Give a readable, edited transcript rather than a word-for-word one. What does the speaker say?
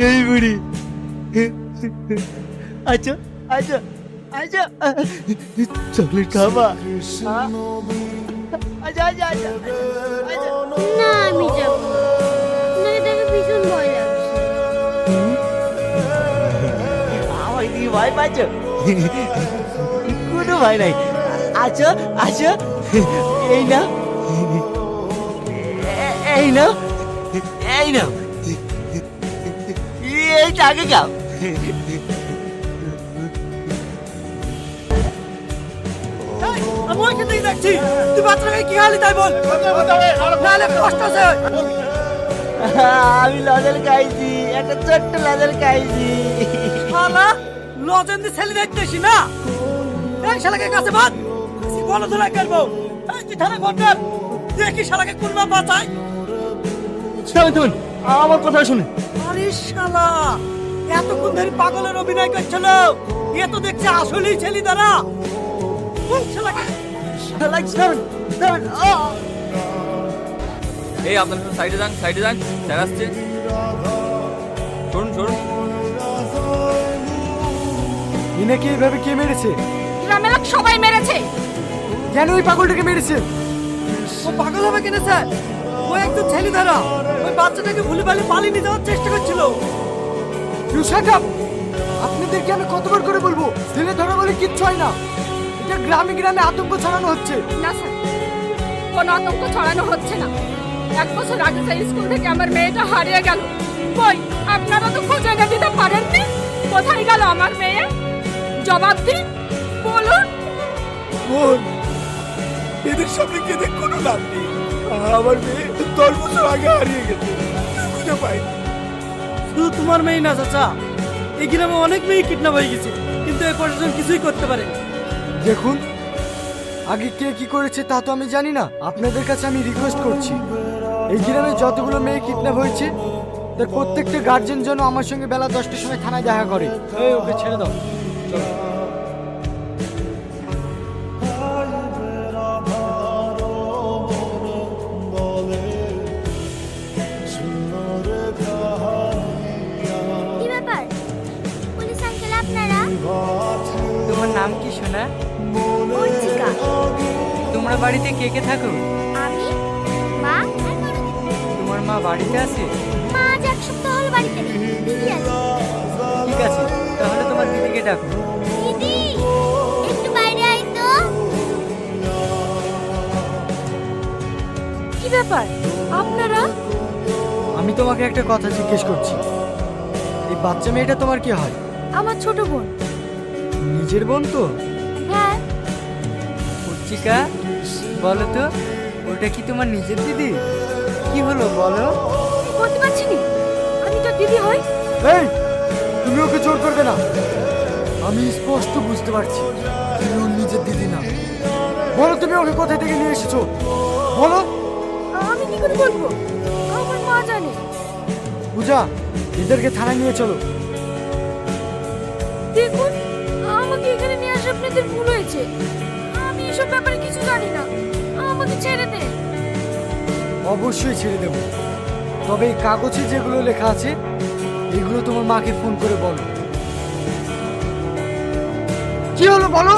এই বুড়ি, আচ্ছা আচ্ছা আচ্ছা, চকলেট খাবা? আচ্ছা আচ্ছা আচ্ছা আচ্ছা। না আমি যাব না, আপনাকে দেখে ভীষণ ভয় লাগছে। আমাকে দিকে ভয় পাচ্ছ? কোনো ভয় নাই। আচ্ছা আচ্ছা, এই না এই না এই না, এইটা আগে খাও। আমি ওইখান থেকে দেখছি, তুই বাচ্চাটাকে কি খালি তাই বল, নাহলে কষ্ট আছে। আমি লজেল খাইছি, একটা ছোট্ট লজেল খাইছি। শালা লজেন দিয়ে ছেলে দেখতেছি না, এই শালাকে কাছে বাদ, বলো ধরে করবো। এই তুই থানা ফোন কর, দেখি শালাকে কোনবা বাঁচাই। থামেন, আমার কথা শুনে। আরে শালা এতক্ষণ ধরে পাগলের অভিনয় করছিল, এ তো দেখছে আসলেই ছেলে দ্বারা। এই আপনার সাইডে যান, সাইডে যান, স্যার আসছে। শুনুন শুনুন, ইনাকে এইভাবে কে মেরেছে? গ্রামের লোক সবাই মেরেছে। কেন ওই পাগলটাকে মেরেছে? ও পাগল হবে কেন স্যার? ও একজন ছেলে দ্বারা ওই বাচ্চাটাকে ভুলে ভালে পালিয়ে নিয়ে যাওয়ার চেষ্টা করছিল। You shut up! আপনাদেরকে আমি কতবার করে বলবো, ছেলে ধরা বলে কিচ্ছু হয় না। এটা গ্রামে গ্রামে আতঙ্ক ছড়ানো হচ্ছে। না স্যার, কোনো আতঙ্ক ছড়ানো হচ্ছে না। 1 বছর আগে যে স্কুল থেকে আমার মেয়েটা হারিয়ে গেল, কই আপনারা তো খোঁজ এনে দিতে পারেননি? কোথায় গেল আমার মেয়ে? জবাব দিন, বলুন। বোন, এদের সামনে কেঁদে কোনো লাভ নেই। আমার মেয়ে 10 বছর আগে হারিয়ে গেছে, খুঁজে পাইনি। শুধু তোমার মেয়ে না চাচা, এই গ্রামে অনেক মেয়ে কিডন্যাপ হয়ে গেছে, কিন্তু এই প্রশাসন কিছুই করতে পারে। দেখুন, আগে কে কি করেছে তা তো আমি জানি না। আপনাদের কাছে আমি রিকোয়েস্ট করছি, এই গ্রামে যতগুলো মেয়ে কিডন্যাপ হয়েছে তার প্রত্যেকটা গার্জেন যেন আমার সঙ্গে বেলা 10টার সময় থানায় দেখা করে। এই ওকে ছেড়ে দাও, চলো। কি ব্যাপার পুলিশ আঙ্কেল আপনারা? তোমার নাম কি সোনা? অর্চিকা। তোমরা বাড়িতে কে কে থাকো? আমি, মা আর বড় দিদি। তোমার মা বাড়িতে আছে? মা আজ 1 সপ্তাহ হলো বাড়িতে নেই, দিদি আছে। ঠিক আছে, তাহলে তোমার দিদিকে ডাকো। দিদি একটু বাইরে আয় তো। কি ব্যাপার আপনারা? আমি তোমাকে একটা কথা জিজ্ঞেস করছি, এই বাচ্চা মেয়েটা তোমার কি হয়? আমার ছোট বোন। নিজের বোন তো? হ্যাঁ। উচ্চিকা, বলো তো, ওটা কি তোমার নিজের দিদি? কি হলো বলো? বলতে পারছি নি, আমি তো দিদি হই। এই, তুমি ওকে জোর করবে না। আমি স্পষ্ট বুঝতে পারছি তুমি ওর নিজের দিদি না। বলো তুমি ওকে কোথা থেকে নিয়ে এসেছো, বলো। আমি কি করে বলবো? আমার মা জানে। পূজা, এদেরকে থানায় নিয়ে চলো। দেখুন, আমাকে এখানে নিয়ে আসা আপনাদের ভুল হয়েছে। আমি এসব ব্যাপারে কিছু জানি না, আমাকে ছেড়ে দে। অবশ্যই ছেড়ে দেবো, তবে এই কাগজে যেগুলো লেখা আছে এগুলো তোমার মাকে ফোন করে বলো। কি হলো বলো?